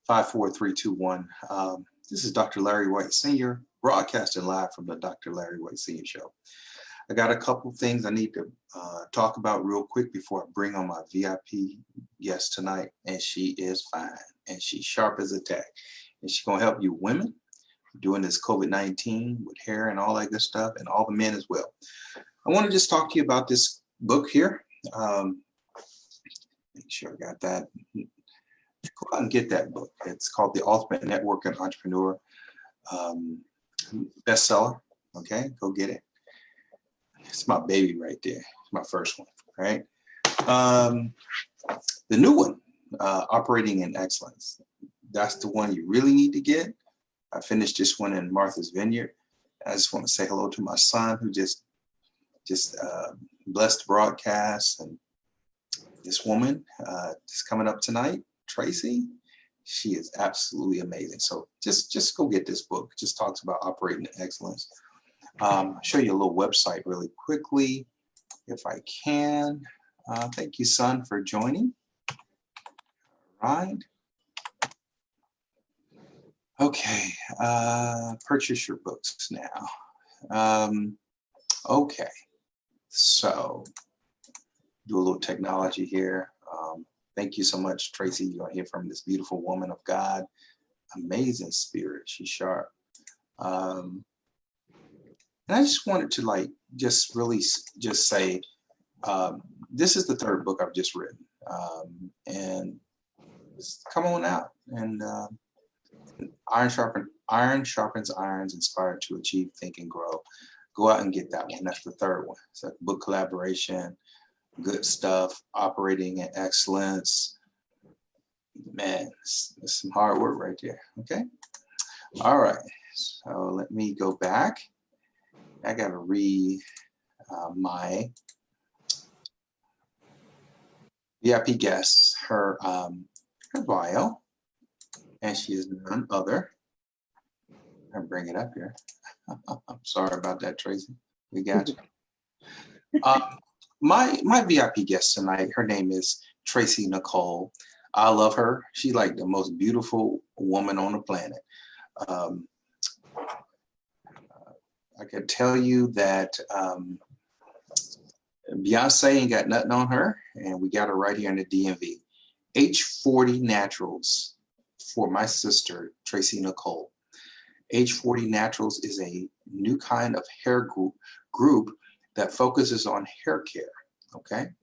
54321. This is Dr. Larry White Sr., broadcasting live from the Dr. Larry White Sr. Show. I got a couple things I need to talk about real quick before I bring on my VIP guest tonight. And she is fine, and she's sharp as a tack. And she's going to help you women doing this COVID-19 with hair and all that good stuff, and all the men as well. I want to just talk to you about this book here. Make sure I got that. Go out and get that book. It's called The Ultimate Networking Entrepreneur, bestseller. Okay, go get it. It's my baby right there. It's my first one, right? The new one, Operating in Excellence. That's the one you really need to get. I finished this one in Martha's Vineyard. I just want to say hello to my son who just blessed the broadcast, and this woman is coming up tonight, Traci. She is absolutely amazing. So just go get this book. It just talks about operating in excellence. I'll show you a little website really quickly, if I can. Thank you, son, for joining. All right. Okay, purchase your books now. Okay, so do a little technology here. Thank you so much, Traci. You're gonna hear from this beautiful woman of God. Amazing spirit, she's sharp. And I just wanted to just say, this is the third book I've just written. And just come on out and Iron Sharpens Irons, Inspired to Achieve, Think, and Grow. Go out and get that one. That's the third one. It's a book collaboration, good stuff, operating in excellence. Man, it's some hard work right there, okay? All right, so let me go back. I gotta read my VIP guest, her bio. And she is none other. I'll bring it up here. I'm sorry about that, Traci. We got you. My VIP guest tonight, her name is Traci Nichole. I love her. She's like the most beautiful woman on the planet. I can tell you that Beyonce ain't got nothing on her, and we got her right here in the DMV. H40 Naturals. For my sister, Traci Nichole. H40 Naturals is a new kind of hair group that focuses on hair care, okay?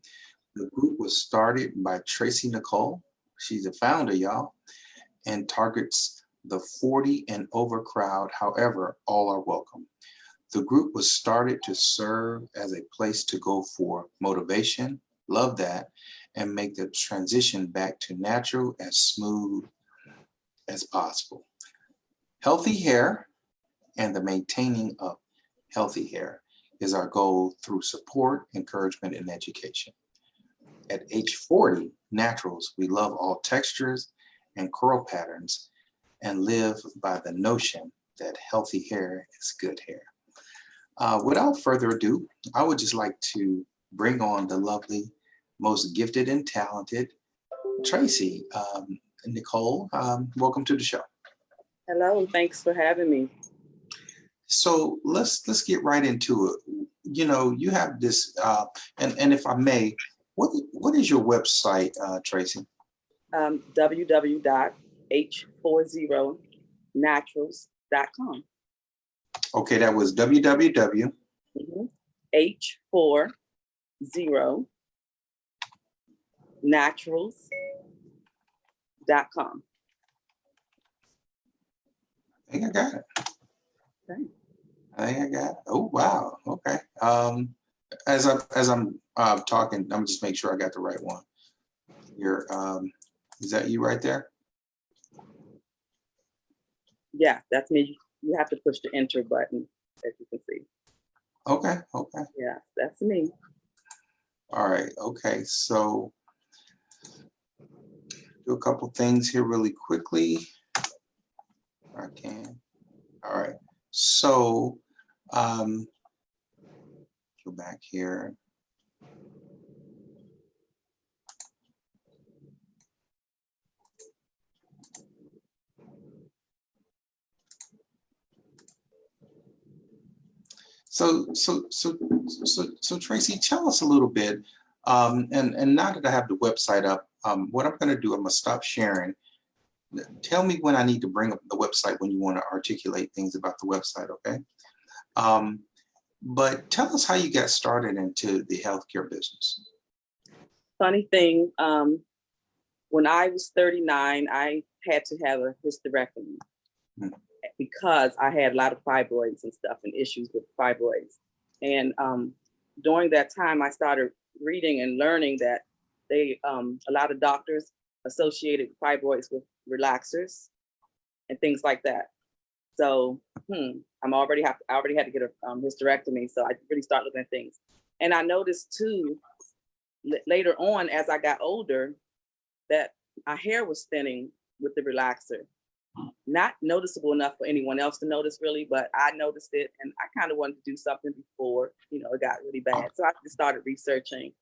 The group was started by Traci Nichole. She's a founder, y'all, and targets the 40 and over crowd. However, all are welcome. The group was started to serve as a place to go for motivation, love that, and make the transition back to natural and smooth as possible. Healthy hair and the maintaining of healthy hair is our goal through support, encouragement, and education. At H40 Naturals, we love all textures and curl patterns and live by the notion that healthy hair is good hair. Without further ado, I would just like to bring on the lovely, most gifted and talented Traci Nichole. Welcome to the show. Hello, thanks for having me. So let's get right into it. You know, you have this, and if I may, what is your website, Traci? www.h40naturals.com. Okay, that was www. H40naturals.com. I think I got it. Okay. I think I got it. Oh wow. Okay. As I'm talking, I'm just make sure I got the right one. You're is that you right there? Yeah, that's me. You have to push the enter button, as you can see. Okay. Okay. Yeah, that's me. All right. Okay. So do a couple things here really quickly. I can. All right. So go back here. So Traci, tell us a little bit. And now that I have the website up, what I'm going to do, I'm going to stop sharing. Tell me when I need to bring up the website when you want to articulate things about the website, okay? But tell us how you got started into the healthcare business. Funny thing, when I was 39, I had to have a hysterectomy because I had a lot of fibroids and stuff and issues with fibroids. And during that time, I started reading and learning that a lot of doctors associated fibroids with relaxers and things like that. So I already had to get a hysterectomy. So I really started looking at things. And I noticed too, later on, as I got older, that my hair was thinning with the relaxer. Not noticeable enough for anyone else to notice really, but I noticed it and I kind of wanted to do something before, it got really bad. So I just started researching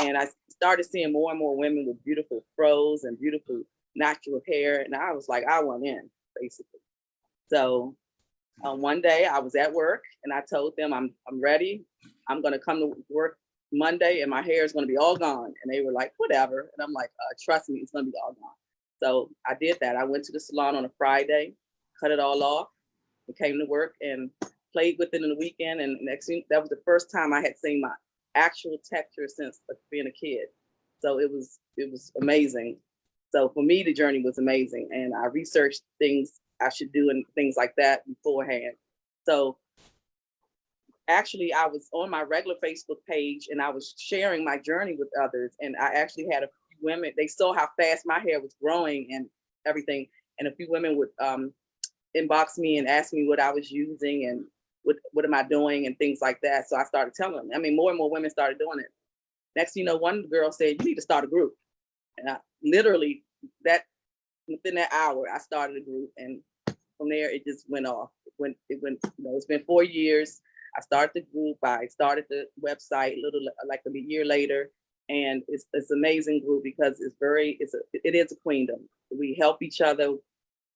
and I started seeing more and more women with beautiful fros and beautiful natural hair. And I was like, I want in, basically. So one day I was at work and I told them I'm ready. I'm going to come to work Monday and my hair is going to be all gone. And they were like, whatever. And I'm like, trust me, it's going to be all gone. So I did that. I went to the salon on a Friday, cut it all off, and came to work and played with it in the weekend. And next thing, that was the first time I had seen my actual texture since being a kid. So it was amazing. So for me, the journey was amazing. And I researched things I should do and things like that beforehand. So actually, I was on my regular Facebook page and I was sharing my journey with others. And I actually had a few women, they saw how fast my hair was growing and everything. And a few women would inbox me and ask me what I was using and what am I doing and things like that. So I started telling them. I mean, more and more women started doing it. Next thing you know, one girl said, you need to start a group. And I literally, within that hour, I started a group. And from there, it just went off. It's been 4 years. I started the group. I started the website a year later, and it's an amazing group because it is a queendom. We help each other.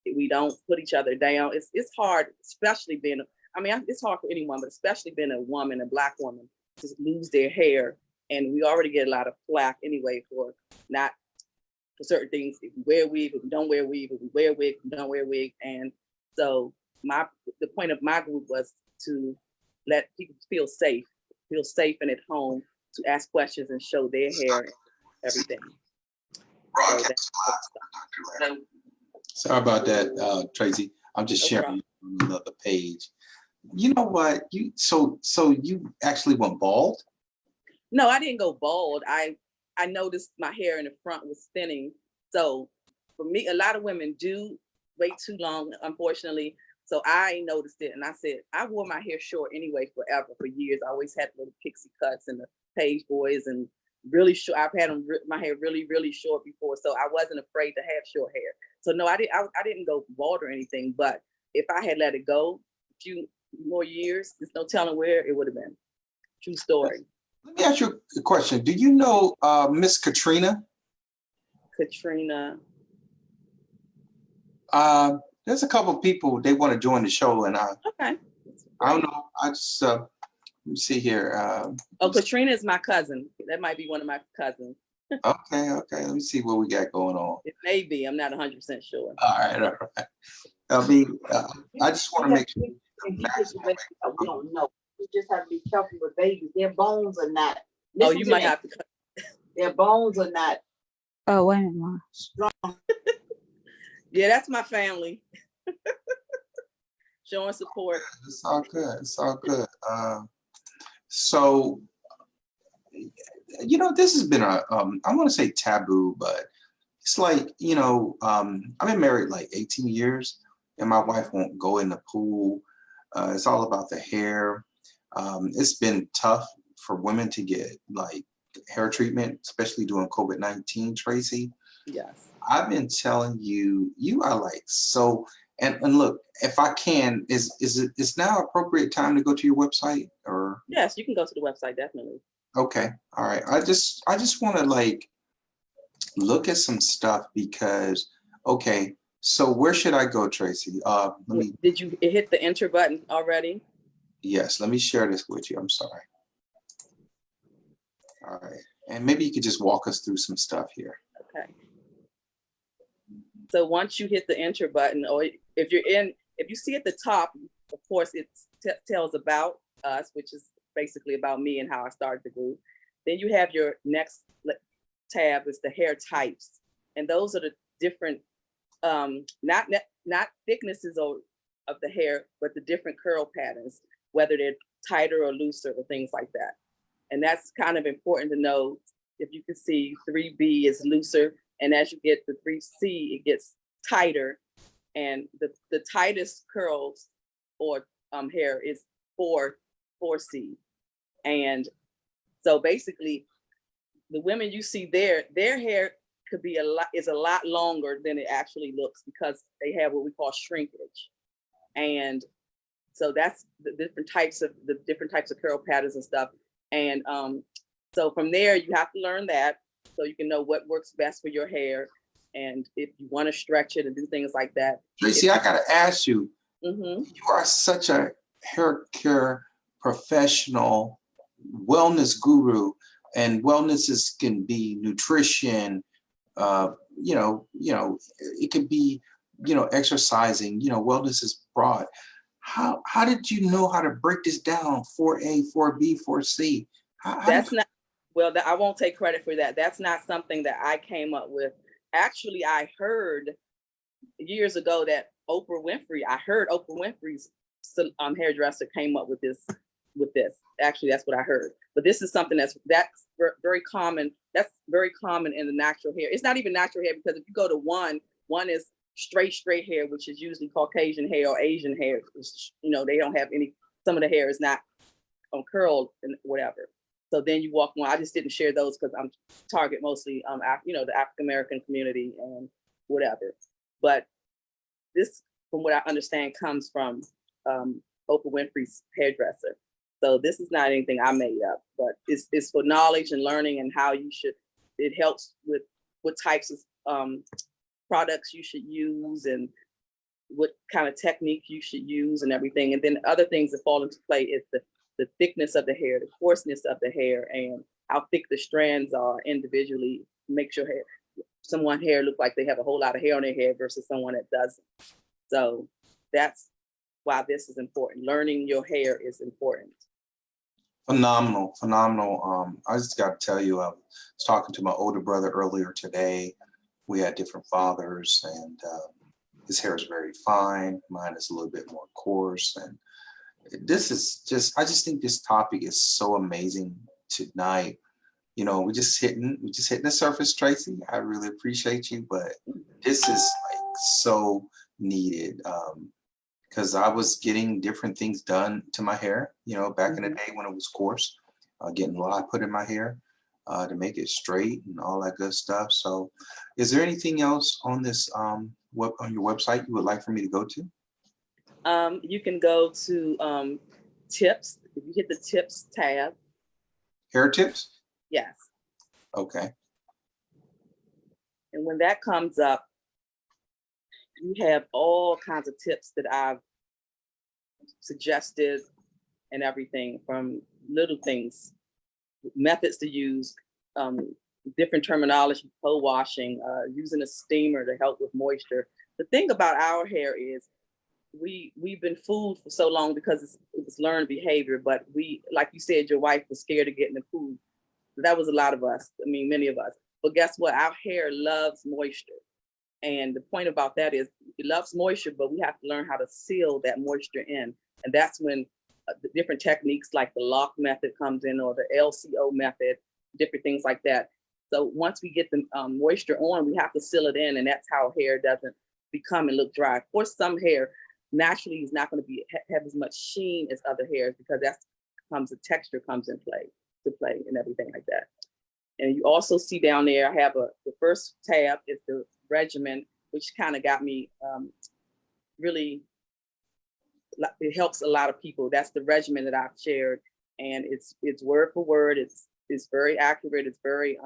We don't put each other down. It's hard, especially it's hard for anyone, but especially being a woman, a Black woman, to lose their hair. And we already get a lot of flack anyway for certain things. If we wear a wig, if we don't wear a wig, if we wear a wig, if we don't wear a wig. And so the point of my group was to let people feel safe and at home to ask questions and show their hair and everything. Sorry about that, Traci. I'm just sharing another page. You know what? So you actually went bald? No, I didn't go bald. I noticed my hair in the front was thinning. So for me, a lot of women do wait too long, unfortunately. So I noticed it and I said, I wore my hair short anyway forever, for years. I always had little pixie cuts and the page boys and really short. I've had my hair really, really short before. So I wasn't afraid to have short hair. So no, I didn't go bald or anything, but if I had let it go a few more years, there's no telling where it would have been. True story. Let me ask you a question. Do you know Miss Katrina? Katrina. There's a couple of people, they want to join the show, and I don't know. I just let me see here. Katrina is my cousin. That might be one of my cousins. Okay. Let me see what we got going on. It may be. I'm not 100% sure. All right. I mean, I just want to make sure. We don't know. We just have to be careful with babies. Their bones are not. You might have to. Their bones are not. Oh, wait a minute, Mom. Strong. Yeah, that's my family. Showing support. It's all good. So, this has been I want to say taboo, but it's like, I've been married like 18 years and my wife won't go in the pool. It's all about the hair. It's been tough for women to get like hair treatment, especially during COVID-19, Traci. Yes. I've been telling you, you are like so, and look, if I can, is now appropriate time to go to your website or? Yes, you can go to the website, definitely. Okay. All right. I just want to like look at some stuff because, okay, so where should I go, Traci? Let me. Did you hit the enter button already? Yes, let me share this with you. I'm sorry. All right. And maybe you could just walk us through some stuff here. Okay. So once you hit the enter button, or if you see at the top, of course, it tells about us, which is basically about me and how I started the group. Then you have your next tab is the hair types. And those are the different, not thicknesses of the hair, but the different curl patterns, whether they're tighter or looser or things like that. And that's kind of important to know. If you can see 3B is looser, and as you get to 3C, it gets tighter. And the tightest curls or hair is 4C. And so basically, the women you see there, their hair could be is a lot longer than it actually looks because they have what we call shrinkage. And so that's the different types of curl patterns and stuff. And so from there, you have to learn that so you can know what works best for your hair. And if you want to stretch it and do things like that. Traci, I got to ask you, Mm-hmm. you are such a hair care professional, wellness guru, and wellness can be nutrition, it could be, exercising, wellness is broad. How did you know how to break this down? 4A, 4B, 4C? That's not, well, I won't take credit for that. That's not something that I came up with. Actually, I heard years ago that I heard Oprah Winfrey's hairdresser came up with this. Actually, that's what I heard. But this is something that's very common. That's very common in the natural hair. It's not even natural hair, because if you go to one is straight hair, which is usually Caucasian hair or Asian hair. They don't have any. Some of the hair is not curled and whatever. So then you walk on. I just didn't share those because I'm target mostly the African American community and whatever. But this, from what I understand, comes from Oprah Winfrey's hairdresser. So this is not anything I made up, but it's for knowledge and learning and how you should. It helps with what types of products you should use and what kind of technique you should use and everything. And then other things that fall into play is the thickness of the hair, the coarseness of the hair, and how thick the strands are individually. Makes your hair, someone's hair look like they have a whole lot of hair on their head versus someone that doesn't. So that's why this is important. Learning your hair is important. Phenomenal. I just got to tell you, I was talking to my older brother earlier today. We had different fathers, and his hair is very fine. Mine is a little bit more coarse. And this is I just think this topic is so amazing tonight. We're just hitting the surface, Traci. I really appreciate you, but this is like so needed. Because I was getting different things done to my hair, back in the day when it was coarse, getting lye put in my hair to make it straight and all that good stuff. So is there anything else on this on your website you would like for me to go to? You can go to tips. If you hit the tips tab. Hair tips? Yes. Okay. And when that comes up, you have all kinds of tips that I've suggested and everything, from little things, methods to use, different terminology, co-washing, using a steamer to help with moisture. The thing about our hair is we've been fooled for so long because it was learned behavior, but like you said, your wife was scared of getting the food. That was a lot of us. I mean, many of us. But guess what? Our hair loves moisture. And the point about that is it loves moisture, but we have to learn how to seal that moisture in. And that's when the different techniques like the lock method comes in, or the LCO method, different things like that. So once we get the moisture on, we have to seal it in, and that's how hair doesn't become and look dry. Of course, some hair naturally is not going to have as much sheen as other hairs, because the texture comes to play and everything like that. And you also see down there, I have the first tab is the regimen, which kind of got me really, it helps a lot of people. That's the regimen that I've shared, and it's word for word. It's very accurate. It's very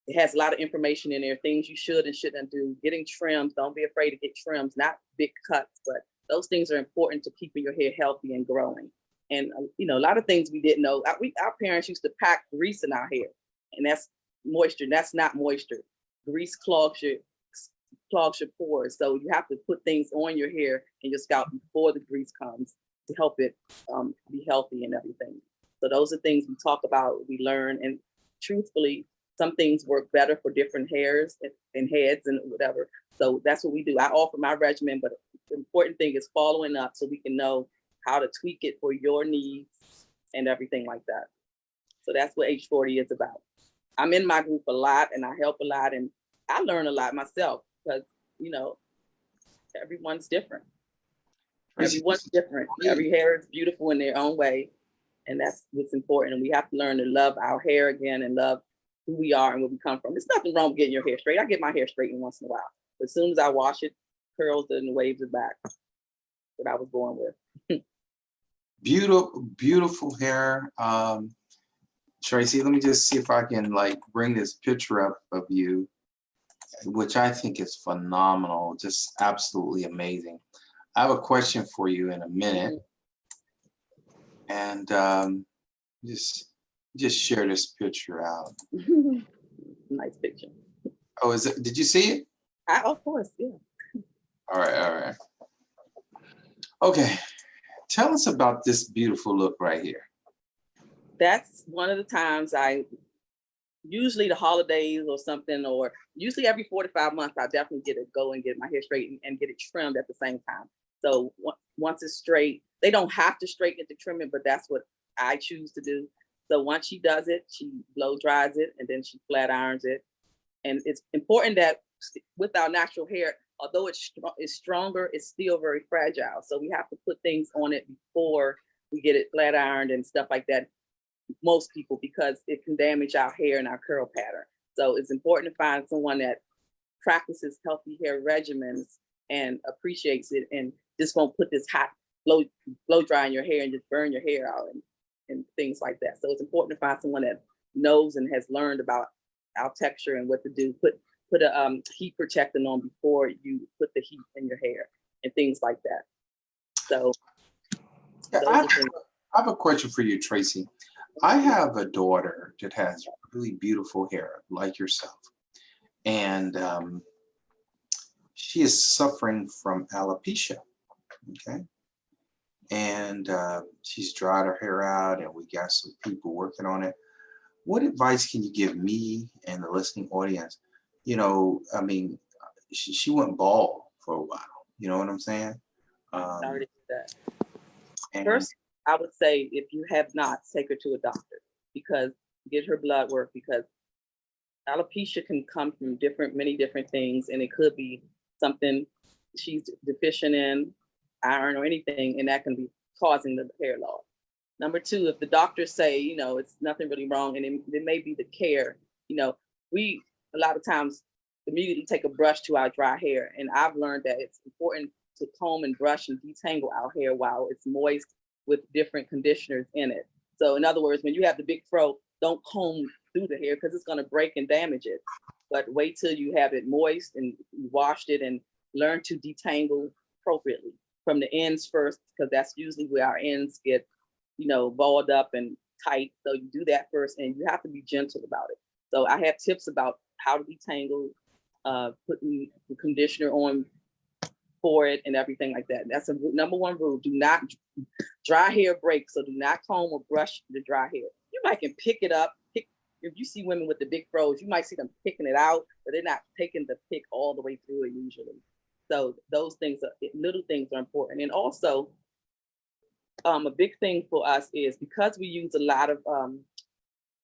it has a lot of information in there, things you should and shouldn't do. Getting trims, don't be afraid to get trims, not big cuts, but Those things are important to keeping your hair healthy and growing. And a lot of things we didn't know. Our parents used to pack grease in our hair, and that's moisture. That's not moisture. Grease clogs your pores. So you have to put things on your hair and your scalp before the grease comes to help it be healthy and everything. So those are things we talk about, we learn, and truthfully, some things work better for different hairs and heads and whatever. So that's what we do. I offer my regimen, but the important thing is following up so we can know how to tweak it for your needs and everything like that. So that's what H40 is about. I'm in my group a lot and I help a lot and I learn a lot myself because, everyone's different. Everyone's different. Every hair is beautiful in their own way. And that's what's important. And we have to learn to love our hair again and love who we are and where we come from. There's nothing wrong with getting your hair straight. I get my hair straightened once in a while. But as soon as I wash it, curls and the waves are back. What I was born with. Beautiful, beautiful hair. Traci, let me just see if I can bring this picture up of you, which I think is phenomenal, just absolutely amazing. I have a question for you in a minute. And just share this picture out. Nice picture. Oh, did you see it? Of course, yeah. All right. Okay, tell us about this beautiful look right here. That's one of the times usually the holidays or something, or usually every 4 to 5 months, I definitely go and get my hair straightened and get it trimmed at the same time. So once it's straight, they don't have to straighten it to trim it, but that's what I choose to do. So once she does it, she blow dries it and then she flat irons it. And it's important that with our natural hair, although it's stronger, it's still very fragile. So we have to put things on it before we get it flat ironed and stuff like that. Most people, because it can damage our hair and our curl pattern. So it's important to find someone that practices healthy hair regimens and appreciates it and just won't put this hot blow dry in your hair and just burn your hair out and things like that. So it's important to find someone that knows and has learned about our texture and what to do. Put a heat protector on before you put the heat in your hair and things like that. So I have a question for you, Traci. I have a daughter that has really beautiful hair like yourself. And she is suffering from alopecia, okay? And she's dried her hair out and we got some people working on it. What advice can you give me and the listening audience? She went bald for a while, you know what I'm saying? Sorry to hear that. And First, I would say if you have not, take her to a doctor because get her blood work because alopecia can come from many different things, and it could be something she's deficient in, iron or anything, and that can be causing the hair loss. Number two, if the doctors say, it's nothing really wrong, and it may be the care, we a lot of times immediately take a brush to our dry hair, and I've learned that it's important to comb and brush and detangle our hair while it's moist with different conditioners in it. So in other words, when you have the big fro, don't comb through the hair because it's going to break and damage it. But wait till you have it moist and you washed it and learn to detangle appropriately from the ends first, because that's usually where our ends get, balled up and tight. So you do that first and you have to be gentle about it. So I have tips about how to detangle, putting the conditioner on for it and everything like that. That's a number one rule. Do not dry hair breaks, so do not comb or brush the dry hair. You might can pick it up. If you see women with the big froze, you might see them picking it out, but they're not taking the pick all the way through it usually. So those little things are important. And also, a big thing for us is because we use a lot of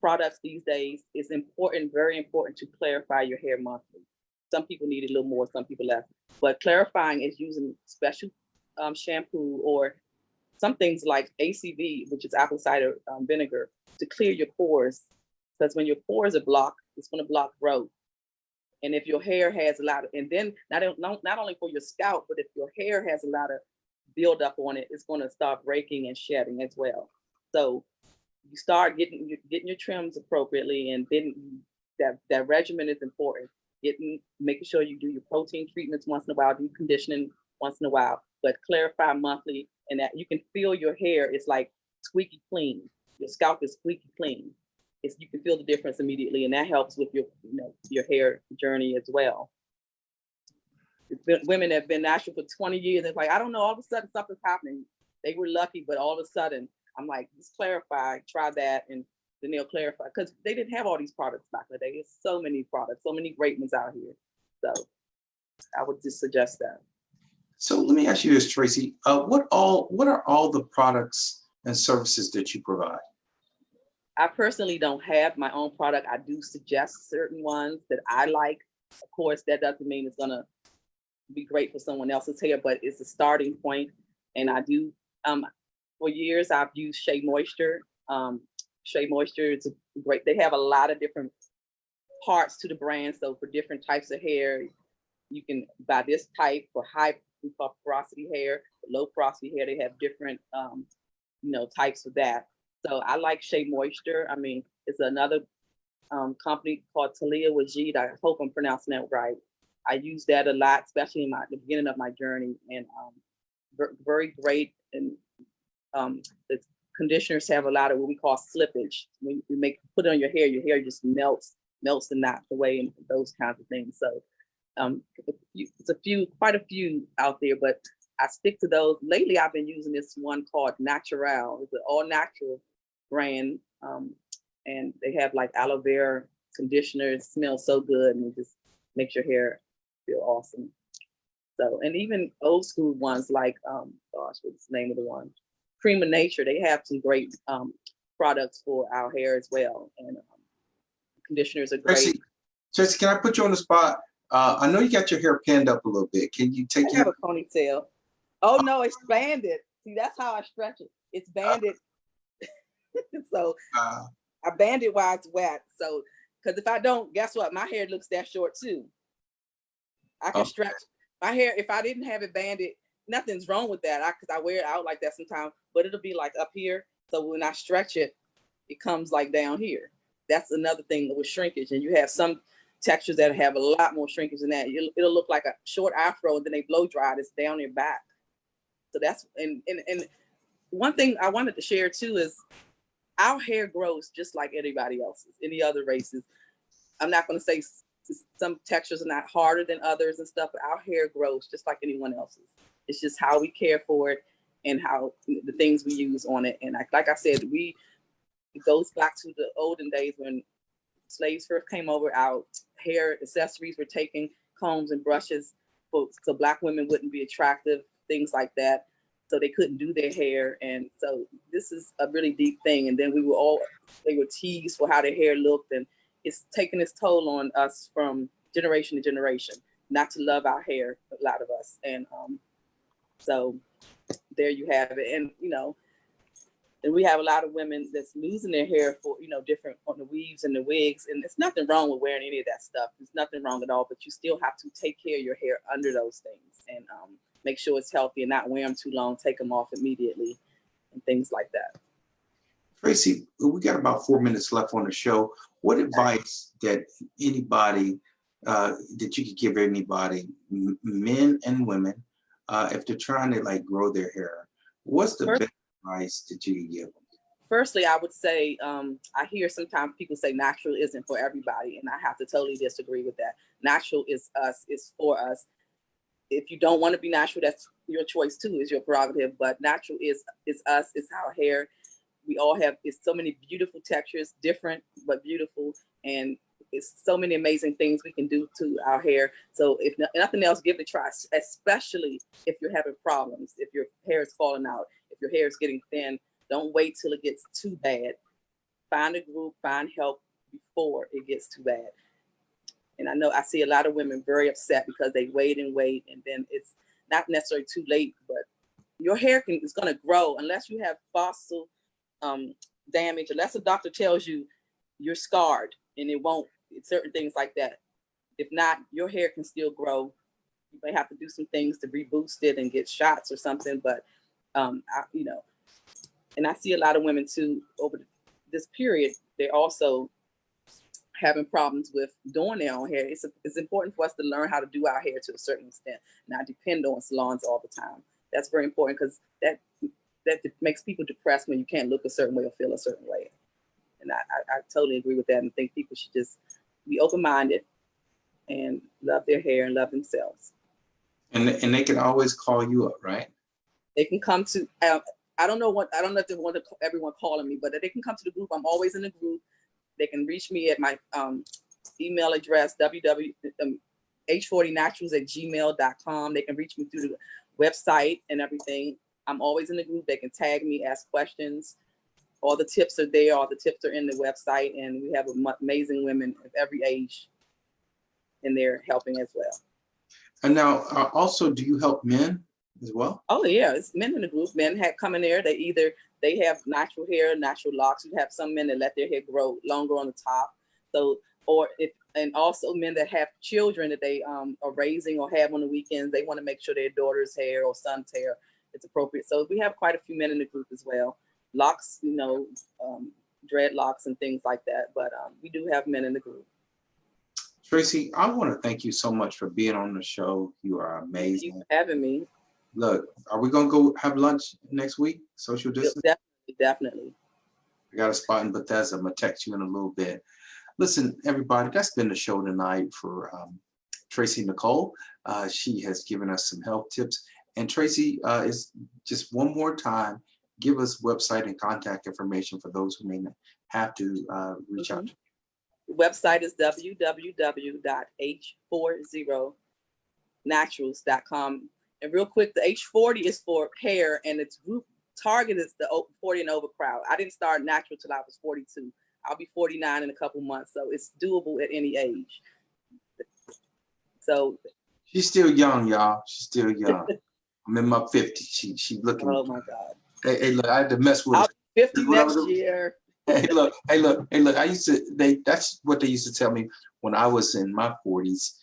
products these days, it's important, very important to clarify your hair monthly. Some people need it a little more, some people less. But clarifying is using special shampoo or some things like ACV, which is apple cider vinegar, to clear your pores. Because when your pores are blocked, it's going to block growth. And if your hair has a lot of, and then not only for your scalp, but if your hair has a lot of buildup on it, it's going to start breaking and shedding as well. So you start getting your trims appropriately, and then that regimen is important. Making sure you do your protein treatments once in a while, do conditioning once in a while. but clarify monthly, and that you can feel your hair is like squeaky clean. Your scalp is squeaky clean. You can feel the difference immediately, and that helps with your hair journey as well. Women that have been natural for 20 years, it's like, I don't know, all of a sudden something's happening. They were lucky, but all of a sudden, I'm like, just clarify, try that, and then they'll clarify, because they didn't have all these products back in the day. There's so many products, so many great ones out here. So I would just suggest that. So let me ask you this, Traci. What are all the products and services that you provide? I personally don't have my own product. I do suggest certain ones that I like. Of course, that doesn't mean it's gonna be great for someone else's hair, but it's a starting point. And I do, for years, I've used Shea Moisture. Shea Moisture is great. They have a lot of different parts to the brand. So for different types of hair, you can buy this type for high porosity hair, low porosity hair. They have different, types of that. So I like Shea Moisture. I mean, it's another company called Talia Wajid. I hope I'm pronouncing that right. I use that a lot, especially in the beginning of my journey, and very great. And the conditioners have a lot of what we call slippage. When you put it on your hair just melts and knocks away, and those kinds of things. So it's quite a few out there, but I stick to those. Lately, I've been using this one called Natural. It's an all natural brand, and they have like aloe vera conditioner. It smells so good, and it just makes your hair feel awesome. So, and even old school ones like what's the name of the one? Cream of Nature. They have some great products for our hair as well, and conditioners are great. Traci, can I put you on the spot? I know you got your hair pinned up a little bit. Can you take I have a ponytail. Oh no, it's banded. See, that's how I stretch it. It's banded. So I band it while it's wet. So, because if I don't, guess what? My hair looks that short too. I can stretch my hair. If I didn't have it banded, nothing's wrong with that. Because I wear it out like that sometimes, but it'll be like up here. So when I stretch it, it comes like down here. That's another thing with shrinkage. And you have some textures that have a lot more shrinkage than that. It'll look like a short afro, and then they blow dry it. It's down their back. So that's and one thing I wanted to share too is our hair grows just like anybody else's, any other races. I'm not going to say some textures are not harder than others and stuff, but our hair grows just like anyone else's. It's just how we care for it and how the things we use on it. And like I said, it goes back to the olden days when slaves first came over. Our hair accessories were taking combs and brushes so Black women wouldn't be attractive, things like that. So they couldn't do their hair. And so this is a really deep thing. And then they were teased for how their hair looked. And it's taken its toll on us from generation to generation, not to love our hair, a lot of us. And so there you have it. And, and we have a lot of women that's losing their hair for, different on the weaves and the wigs. And there's nothing wrong with wearing any of that stuff. There's nothing wrong at all, but you still have to take care of your hair under those things and make sure it's healthy and not wear them too long, take them off immediately and things like that. Traci, we got about 4 minutes left on the show. What advice that anybody, that you could give anybody, men and women, if they're trying to grow their hair, what's the best advice that you could give them? Firstly, I would say, I hear sometimes people say natural isn't for everybody, and I have to totally disagree with that. Natural is us, it's for us. If you don't want to be natural, that's your choice too, is your prerogative, but natural is us, it's our hair. We all have, it's so many beautiful textures, different, but beautiful. And it's so many amazing things we can do to our hair. So if nothing else, give it a try, especially if you're having problems, if your hair is falling out, if your hair is getting thin, don't wait till it gets too bad. Find a group, find help before it gets too bad. And I know I see a lot of women very upset because they wait, and then it's not necessarily too late, but your hair is going to grow unless you have fossil damage, unless a doctor tells you you're scarred and it won't, certain things like that. If not, your hair can still grow. You may have to do some things to reboost it and get shots or something, but and I see a lot of women too over this period, they're also having problems with doing their own hair. It's important for us to learn how to do our hair to a certain extent, not depend on salons all the time. That's very important because that makes people depressed when you can't look a certain way or feel a certain way. And I totally agree with that, and think people should just be open-minded and love their hair and love themselves. And they can always call you up, right? They can come to, I don't know if they want everyone calling me, but they can come to the group. I'm always in the group. They can reach me at my email address, h40naturals@gmail.com. They can reach me through the website and everything. I'm always in the group. They can tag me, ask questions. All the tips are there. All the tips are in the website. And we have amazing women of every age in there helping as well. And now, also, do you help men as well? Oh yeah, it's men in the group. Men have come in there. They have natural hair, natural locks. You have some men that let their hair grow longer on the top. So, and also men that have children that they are raising or have on the weekends. They want to make sure their daughter's hair or son's hair is appropriate. So we have quite a few men in the group as well. Locks, dreadlocks and things like that. But we do have men in the group. Traci, I want to thank you so much for being on the show. You are amazing. Thank you for having me. Look, are we going to go have lunch next week? Social distance? Definitely. I got a spot in Bethesda. I'm going to text you in a little bit. Listen, everybody, that's been the show tonight for Traci Nichole. She has given us some health tips. And Traci, is just one more time, give us website and contact information for those who may have to reach out. The website is www.h40naturals.com. And real quick, the H40 is for hair, and its group target is the 40 and over crowd. I didn't start natural till I was 42. I'll be 49 in a couple months, so it's doable at any age. So she's still young, y'all. She's still young. I'm in my 50s. She looking. Oh my God. Hey, look, I had to mess with. I'll be 50 next year. Hey, look. I used to. That's what they used to tell me when I was in my 40s.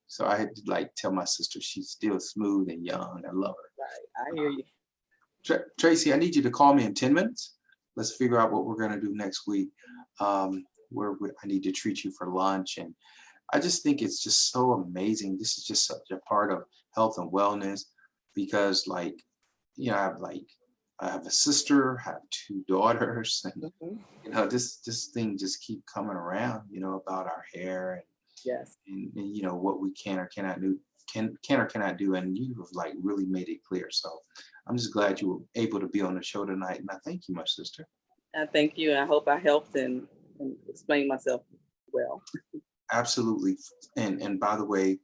So I had to tell my sister she's still smooth and young. I love her. Right, I hear you. Traci, I need you to call me in 10 minutes. Let's figure out what we're gonna do next week. Where I need to treat you for lunch, and I just think it's just so amazing. This is just such a part of health and wellness because, I have a sister, I have 2 daughters, and this thing just keep coming around. About our hair and yes, and what we can or cannot do, and you have really made it clear. So I'm just glad you were able to be on the show tonight, and I thank you, my sister. I thank you. I hope I helped and explained myself well. Absolutely. And by the way,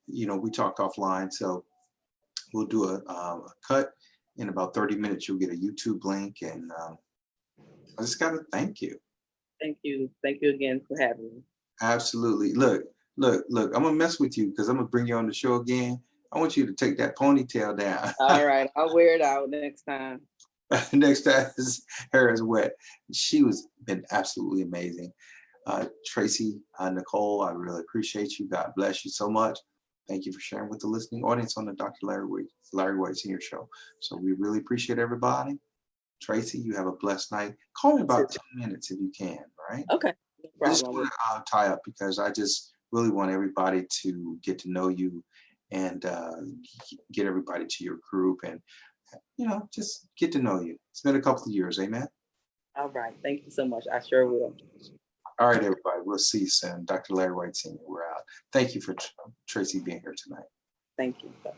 we talked offline, so we'll do a cut in about 30 minutes. You'll get a YouTube link, and I just got to thank you. Thank you again for having me. Absolutely. Look, I'm gonna mess with you because I'm gonna bring you on the show again. I want you to take that ponytail down. All right, I'll wear it out next time. Next time his hair is wet. She been absolutely amazing. Traci Nichole, I really appreciate you. God bless you so much. Thank you for sharing with the listening audience on the Dr. Larry White Senior Show. So we really appreciate everybody. Traci, you have a blessed night. Call me about 10 minutes if you can, right? Okay. No I just problem. want to tie up because I just really want everybody to get to know you and get everybody to your group and, just get to know you. It's been a couple of years, amen? All right. Thank you so much. I sure will. All right, everybody. We'll see you soon. Dr. Larry White Senior, we're out. Thank you for Traci being here tonight. Thank you. Bye.